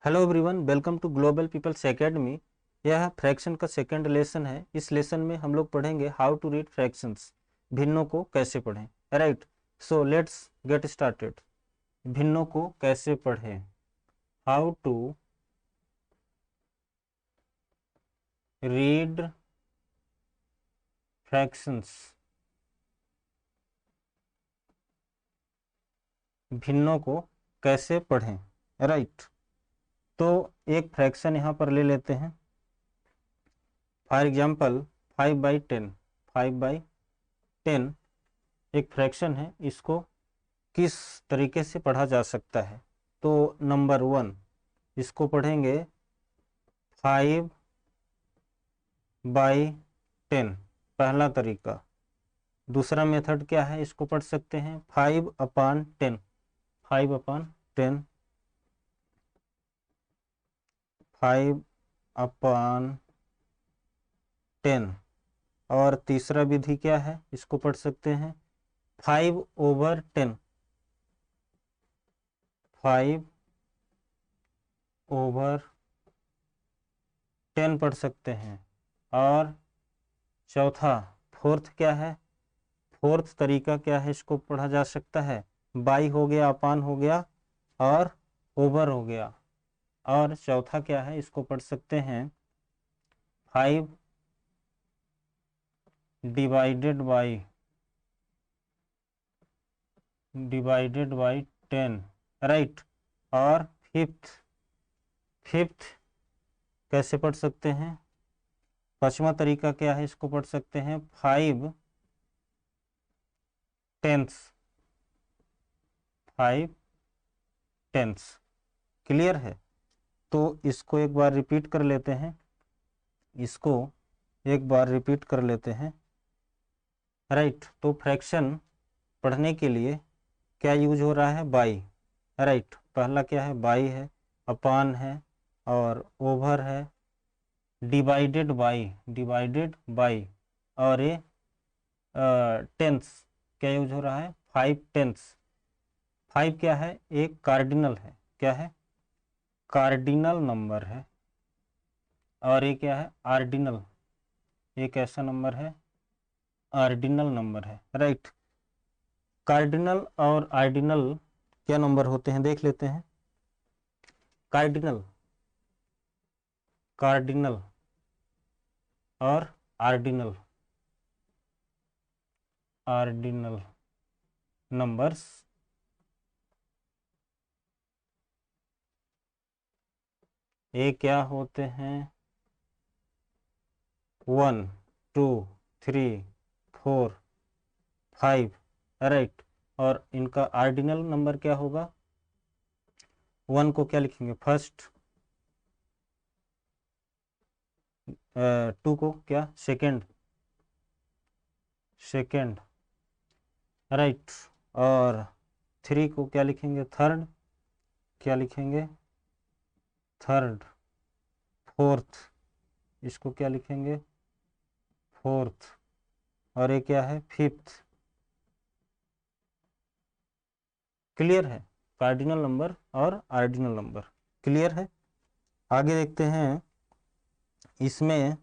Hello everyone, welcome to global people's academy. यह fraction का second lesson है। इस लेसन में हम लोग पढ़ेंगे हाउ टू रीड फ्रैक्शंस, भिन्नों को कैसे पढ़ें। Right, so let's get started. भिन्नों को कैसे पढ़ें, हाउ टू रीड फ्रैक्शंस, भिन्नों को कैसे पढ़ें। राइट, तो एक फ्रैक्शन यहाँ पर ले लेते हैं। फॉर एग्जाम्पल 5/10, 5/10 एक फ्रैक्शन है। इसको किस तरीके से पढ़ा जा सकता है? तो नंबर 1, इसको पढ़ेंगे 5/10, पहला तरीका। दूसरा मेथड क्या है? इसको पढ़ सकते हैं 5/10, 5/10, 5/10। और तीसरा विधि क्या है? इसको पढ़ सकते हैं 5/10, 5/10 पढ़ सकते हैं। और चौथा, फोर्थ क्या है? फोर्थ तरीका क्या है? इसको पढ़ा जा सकता है बाई हो गया, अपान हो गया और ओवर हो गया। और चौथा क्या है? इसको पढ़ सकते हैं 5/10, राइट। और फिफ्थ, फिफ्थ कैसे पढ़ सकते हैं? पांचवा तरीका क्या है? इसको पढ़ सकते हैं 5/10, 5/10। क्लियर है? तो इसको एक बार रिपीट कर लेते हैं, इसको एक बार रिपीट कर लेते हैं। राइट, तो फ्रैक्शन पढ़ने के लिए क्या यूज हो रहा है? बाई। राइट, पहला क्या है? बाई है, अपान है और ओवर है, डिवाइडेड बाई, डिवाइडेड बाई। और ये टेंस क्या यूज हो रहा है? 5/10। 5 क्या है? एक कार्डिनल है। क्या है? कार्डिनल नंबर है। और ये क्या है? आर्डिनल, एक ऐसा नंबर है, आर्डिनल नंबर है। राइट, कार्डिनल और आर्डिनल क्या नंबर होते हैं देख लेते हैं। कार्डिनल, कार्डिनल और आर्डिनल, आर्डिनल नंबर्स ये क्या होते हैं? 1, 2, 3, 4, 5। राइट, और इनका आर्डिनल नंबर क्या होगा? 1 को क्या लिखेंगे? फर्स्ट, 2 को क्या? Second, second. राइट, और 3 को क्या लिखेंगे? थर्ड, क्या लिखेंगे? थर्ड। फोर्थ, इसको क्या लिखेंगे? फोर्थ। और ये क्या है? फिफ्थ। क्लियर है? कार्डिनल नंबर और आर्डिनल नंबर क्लियर है। आगे देखते हैं, इसमें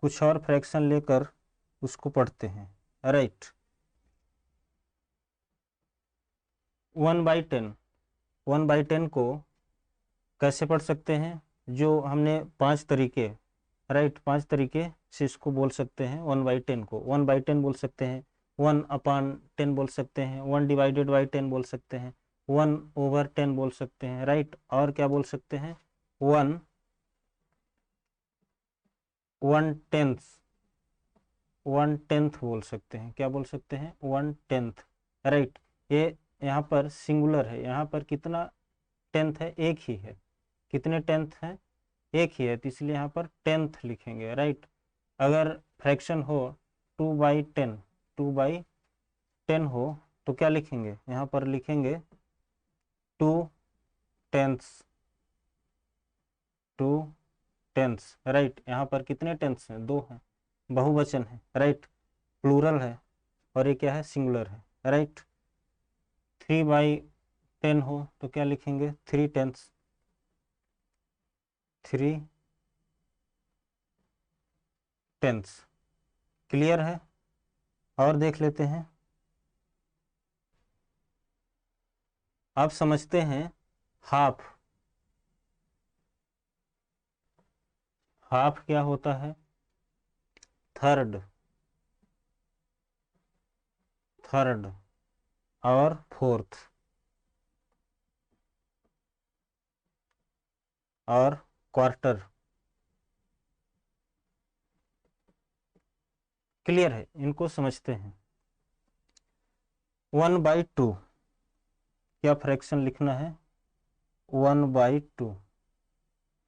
कुछ और फ्रैक्शन लेकर उसको पढ़ते हैं। राइट, 1/10, 1/10 को कैसे पढ़ सकते हैं? जो हमने 5 तरीके, राइट, 5 तरीके से इसको बोल सकते हैं। 1/10 को 1/10 बोल सकते हैं, 1/10 बोल सकते हैं, 1/10 बोल सकते हैं, 1/10 बोल सकते हैं। राइट, और क्या बोल सकते हैं? 1/10, 1/10 बोल सकते हैं। क्या बोल सकते हैं? 1/10। राइट, ये यहाँ पर सिंगुलर है, यहाँ पर कितना टेंथ है? एक ही है। कितने टेंथ हैं? एक ही है, तो इसलिए यहाँ पर टेंथ लिखेंगे। राइट, अगर फ्रैक्शन हो 2/10, 2/10 हो तो क्या लिखेंगे? यहाँ पर लिखेंगे 2/10, 2/10। राइट, यहाँ पर कितने टेंथ्स हैं? 2 हैं, बहुवचन है। राइट, प्लूरल है, और ये क्या है? सिंगुलर है। राइट, 3/10 हो तो क्या लिखेंगे? 3/10। 3/10। क्लियर है? और देख लेते हैं। आप समझते हैं हाफ। हाफ क्या होता है? थर्ड। थर्ड और फोर्थ और क्वार्टर। क्लियर है? इनको समझते हैं। 1/2 क्या फ्रैक्शन लिखना है? 1/2।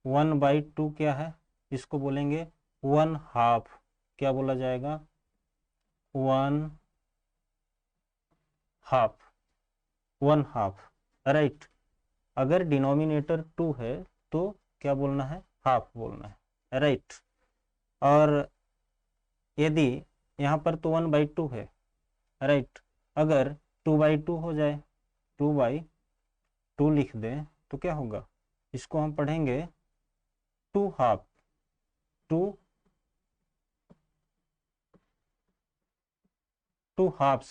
1/2 क्या है? इसको बोलेंगे 1/2। क्या बोला जाएगा? 1/2। 1/2। राइट। अगर डिनोमिनेटर 2 है तो क्या बोलना है? हाफ बोलना है। राइट। और यदि यहाँ पर तो 1/2 है। राइट। अगर 2/2 हो जाए, 2/2 लिख दें तो क्या होगा? इसको हम पढ़ेंगे 2/2। To halves.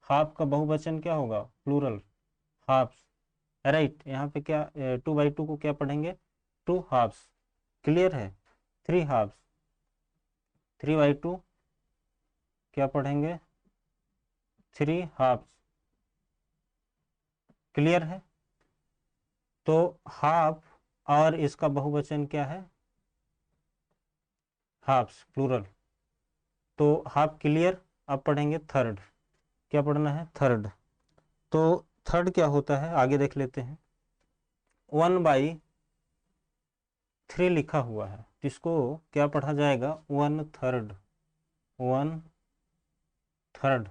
हाफ का बहुवचन क्या होगा? प्लूरल। हाफ्स। राइट। यहाँ पे क्या 2/2 को क्या पढ़ेंगे? 2/2। क्लियर है? 3/2। 3/2 क्या पढ़ेंगे? 3/2। क्लियर है? तो हाफ और इसका बहुवचन क्या है? Halves, plural. तो हाफ क्लियर। अब पढ़ेंगे थर्ड। क्या पढ़ना है? थर्ड। तो थर्ड क्या होता है आगे देख लेते हैं। 1/3 लिखा हुआ है, इसको क्या पढ़ा जाएगा? 1/3। 1/3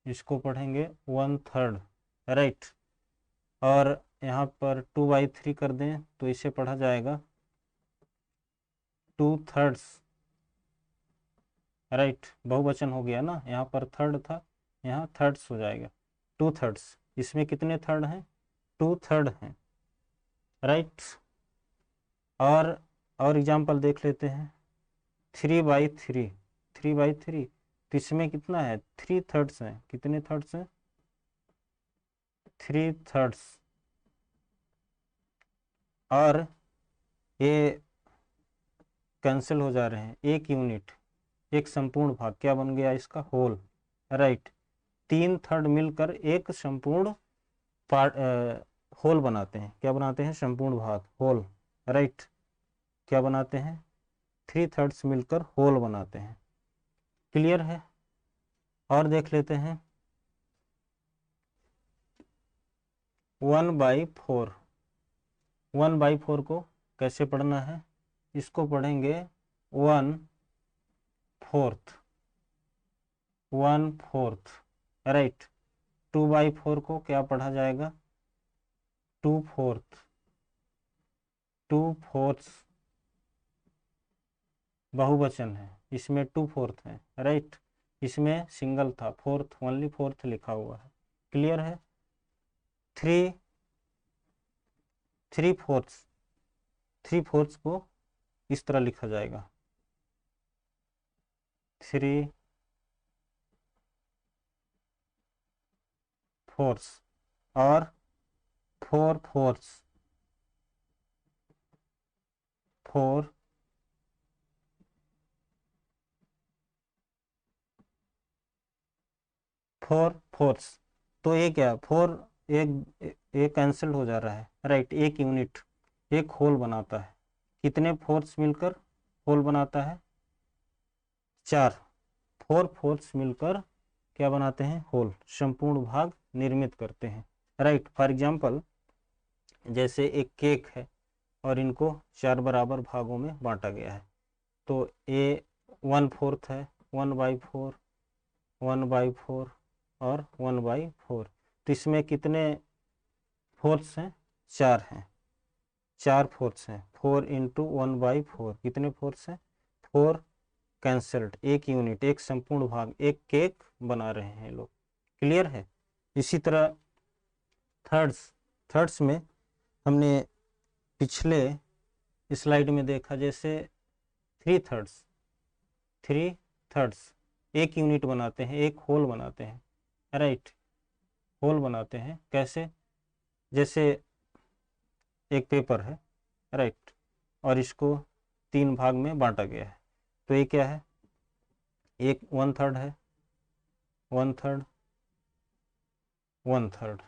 इसको पढ़ेंगे 1/3। राइट। और यहाँ पर 2/3 कर दें तो इसे पढ़ा जाएगा 2/3। राइट। बहुवचन हो गया ना, यहाँ पर थर्ड था, यहाँ थर्ड्स हो जाएगा। 2/3। इसमें कितने थर्ड हैं? 2/3 हैं। राइट। और एग्जाम्पल देख लेते हैं। 3/3। 3/3 तो इसमें कितना है? 3/3 हैं। कितने थर्ड्स हैं? 3/3। और ये कैंसिल हो जा रहे हैं। एक यूनिट, एक संपूर्ण भाग क्या बन गया इसका? होल। राइट। 3/3 मिलकर एक संपूर्ण पार्ट होल बनाते हैं। क्या बनाते हैं? संपूर्ण भाग, होल। राइट। क्या बनाते हैं? 3/3 मिलकर होल बनाते हैं। क्लियर है? और देख लेते हैं 1/4। 1/4 को कैसे पढ़ना है? इसको पढ़ेंगे 1/4। 1/4। राइट। 2/4 को क्या पढ़ा जाएगा? 2/4। 2/4 बहुवचन है, इसमें 2/4 है। राइट। इसमें सिंगल था, फोर्थ, ओनली फोर्थ लिखा हुआ है। क्लियर है? 3/4। 3/4 को इस तरह लिखा जाएगा 3/4। और 4/4। 4 4/4। तो ये क्या? 4 एक कैंसिल हो जा रहा है। राइट। एक यूनिट, एक होल बनाता है। कितने फोर्स मिलकर होल बनाता है? 4। 4/4 मिलकर क्या बनाते हैं? होल, संपूर्ण भाग निर्मित करते हैं। राइट। फॉर एग्जाम्पल, जैसे एक केक है और इनको 4 बराबर भागों में बांटा गया है। तो ए 1/4 है। 1/4, 1/4 और 1/4। तो इसमें कितने फोर्स हैं? 4 हैं। 4 फोर्स हैं। 4 इंटू 1/4 कितने फोर्स हैं? 4 कैंसल्ड। एक यूनिट, एक संपूर्ण भाग, एक केक बना रहे हैं लोग। क्लियर है? इसी तरह थर्ड्स। थर्ड्स में हमने पिछले स्लाइड में देखा, जैसे 3/3, 3/3 एक यूनिट बनाते हैं, एक होल बनाते हैं, राइट, होल बनाते हैं। कैसे? जैसे एक पेपर है, राइट, और इसको 3 भाग में बांटा गया है, तो ये क्या है? एक 1/3 है, 1/3, 1/3,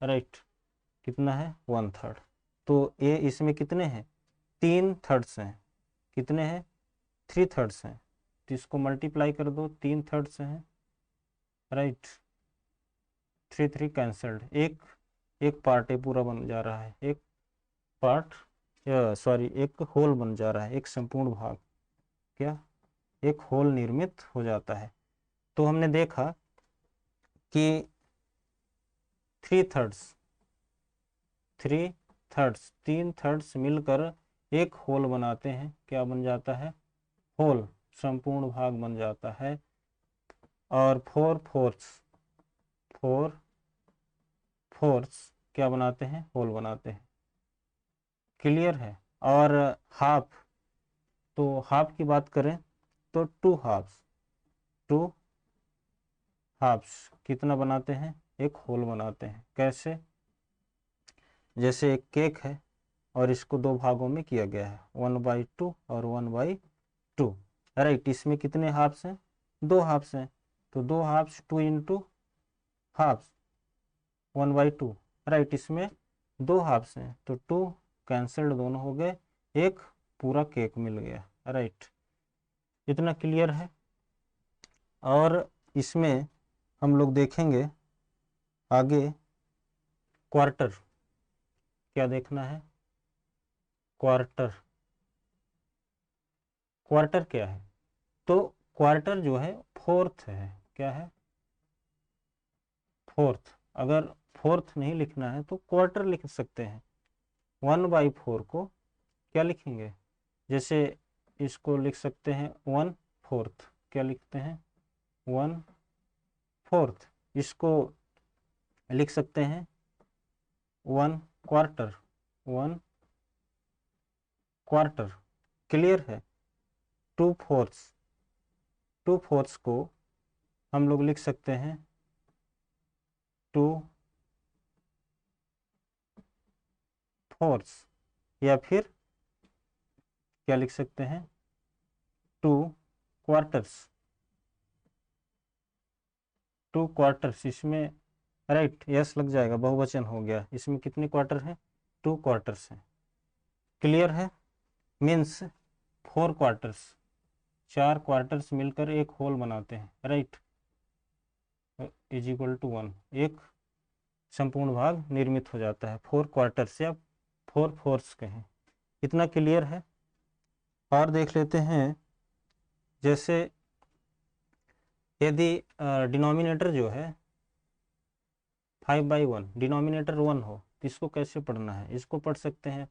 राइट, कितना है? 1/3। तो ये इसमें कितने हैं? 3/3 हैं। कितने हैं? 3/3 हैं। तो इसको मल्टीप्लाई कर दो, 3/3 हैं, राइट, 3 कैंसल्ड, एक एक पार्ट है पूरा बन जा रहा है, एक पार्ट, सॉरी, एक होल बन जा रहा है, एक संपूर्ण भाग, क्या, एक होल निर्मित हो जाता है। तो हमने देखा कि 3/3, 3/3 मिलकर एक होल बनाते हैं, क्या बन जाता है? होल, संपूर्ण भाग बन जाता है। और 4/4 क्या बनाते हैं? होल बनाते हैं। क्लियर है? और हाफ, तो हाफ की बात करें तो 2 हाफ्स कितना बनाते हैं? एक होल बनाते हैं। कैसे? जैसे एक केक है और इसको 2 भागों में किया गया है, 1/2 और 1/2, राइट, इसमें कितने हाफ्स हैं? 2 हाफ्स हैं। तो 2 हाफ्स, 2 इंटू हाफ्स, 1/2, राइट, इसमें 2 हाफ्स हैं, तो 2 कैंसल्ड, दोनों हो गए, एक पूरा केक मिल गया, राइट। इतना क्लियर है? और इसमें हम लोग देखेंगे आगे क्वार्टर, क्या देखना है? क्वार्टर, क्वार्टर क्या है? तो क्वार्टर जो है फोर्थ है, क्या है? फोर्थ। अगर फोर्थ नहीं लिखना है तो क्वार्टर लिख सकते हैं। 1/4 को क्या लिखेंगे? जैसे इसको लिख सकते हैं 1/4, क्या लिखते हैं? 1/4। इसको लिख सकते हैं 1/4, 1/4। क्लियर है? 2/4, 2/4 को हम लोग लिख सकते हैं 2/4, या फिर क्या लिख सकते हैं? 2/4, 2/4, इसमें राइट यस लग जाएगा, बहुवचन हो गया। इसमें कितने क्वार्टर हैं? 2 क्वार्टर्स हैं। क्लियर है? मीन्स 4 क्वार्टर्स, 4 क्वार्टर्स मिलकर एक होल बनाते हैं, राइट, =1, एक संपूर्ण भाग निर्मित हो जाता है। 4 क्वार्टर्स या 4/4 कहें। इतना क्लियर है? और देख लेते हैं, जैसे यदि डिनोमिनेटर जो है 5/1, डिनोमिनेटर 1 हो, तो इसको कैसे पढ़ना है? इसको पढ़ सकते हैं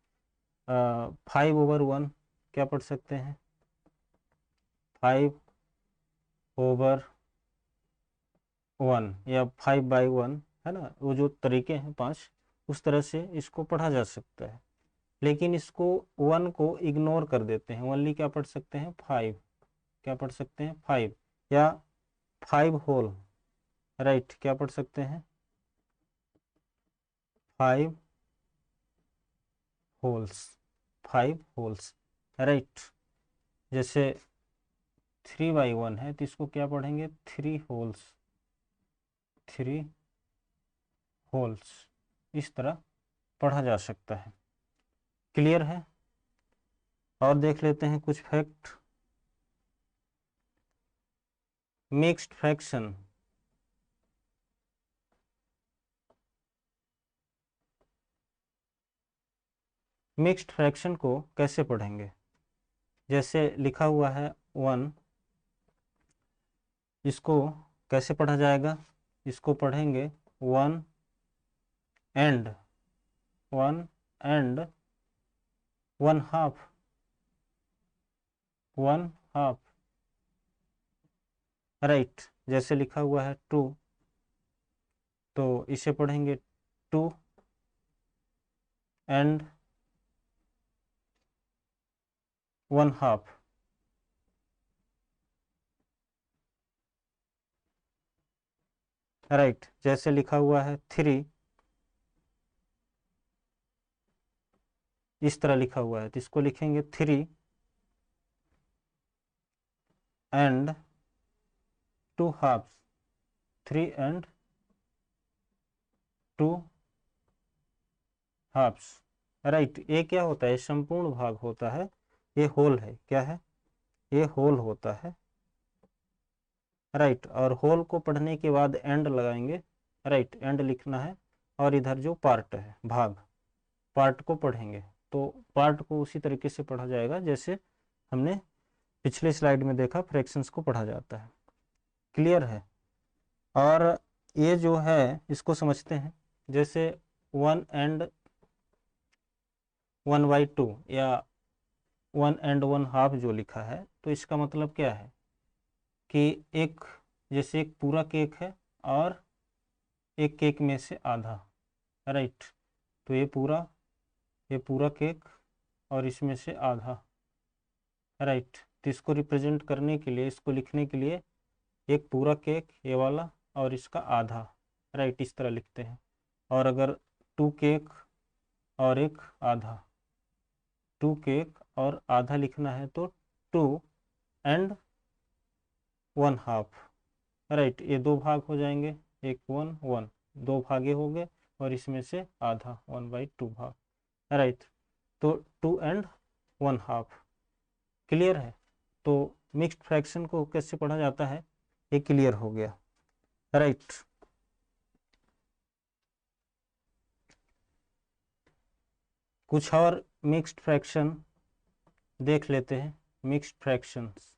5/1, क्या पढ़ सकते हैं? 5/1 या 5/1, है ना, वो जो तरीके हैं 5, उस तरह से इसको पढ़ा जा सकता है। लेकिन इसको 1 को इग्नोर कर देते हैं, ओनली क्या पढ़ सकते हैं? 5, क्या पढ़ सकते हैं? 5, या 5 होल, राइट, क्या पढ़ सकते हैं? 5 होल्स, 5 होल्स, राइट। जैसे 3/1 है तो इसको क्या पढ़ेंगे? 3 होल्स, 3 होल्स, इस तरह पढ़ा जा सकता है। क्लियर है? और देख लेते हैं कुछ fact. Mixed fraction, mixed fraction को कैसे पढ़ेंगे? जैसे लिखा हुआ है 1, इसको कैसे पढ़ा जाएगा? इसको पढ़ेंगे 1 एंड 1 1/2, 1/2, राइट। जैसे लिखा हुआ है 2, तो इसे पढ़ेंगे 2 एंड वन हाफ, राइट। जैसे लिखा हुआ है 3, इस तरह लिखा हुआ है तो इसको लिखेंगे 3 and 2 halves, 3 and 2 halves, right. ये क्या होता है? संपूर्ण भाग होता है, ये होल है। क्या है? ये होल होता है, राइट। और होल को पढ़ने के बाद एंड लगाएंगे, राइट, एंड लिखना है। और इधर जो पार्ट है, भाग, पार्ट को पढ़ेंगे। तो पार्ट को उसी तरीके से पढ़ा जाएगा जैसे हमने पिछले स्लाइड में देखा फ्रैक्शंस को पढ़ा जाता है। क्लियर है? और ये जो है इसको समझते हैं, जैसे 1 एंड 1/2 या 1 1/2 जो लिखा है, तो इसका मतलब क्या है कि एक, जैसे एक पूरा केक है और एक केक में से आधा, राइट। तो ये पूरा केक और इसमें से आधा, राइट। तो इसको रिप्रेजेंट करने के लिए, इसको लिखने के लिए, एक पूरा केक ये वाला और इसका आधा, राइट, इस तरह लिखते हैं। और अगर 2 केक और एक आधा, 2 केक और आधा लिखना है तो 2 एंड 1/2, राइट। ये 2 भाग हो जाएंगे, एक 1 1, 2 भागे हो गए और इसमें से आधा 1/2 भाग, राइट। तो 2 एंड 1/2। क्लियर है? तो मिक्स्ड फ्रैक्शन को कैसे पढ़ा जाता है ये क्लियर हो गया, राइट। कुछ और मिक्स्ड फ्रैक्शन देख लेते हैं। Mixed fractions,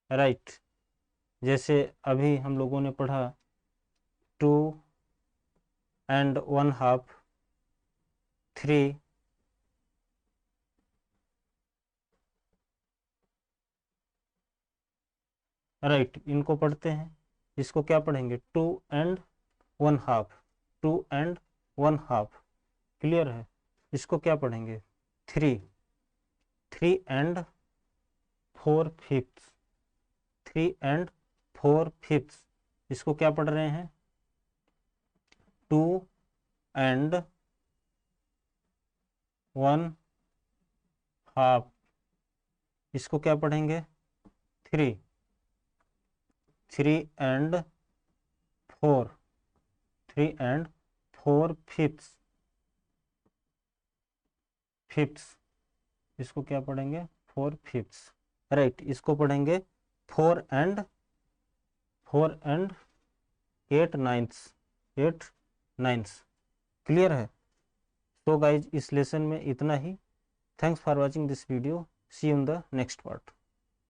right. जैसे अभी हम लोगों ने पढ़ा 2 एंड 1/2, 3, राइट। इनको पढ़ते हैं, इसको क्या पढ़ेंगे? 2 एंड 1/2, 2 एंड 1/2। क्लियर है? इसको क्या पढ़ेंगे? 3, 3 एंड 4/5, 3 एंड 4/5। इसको क्या पढ़ रहे हैं? 2 एंड 1/2। इसको क्या पढ़ेंगे? 3, 3 एंड 4, 3 एंड 4/5, फिफ्थ। इसको क्या पढ़ेंगे? 4/5, राइट। इसको पढ़ेंगे 4 एंड 8/9, 8/9। क्लियर है? तो गाइज इस लेसन में इतना ही। Thanks for watching this video, see you in the next part.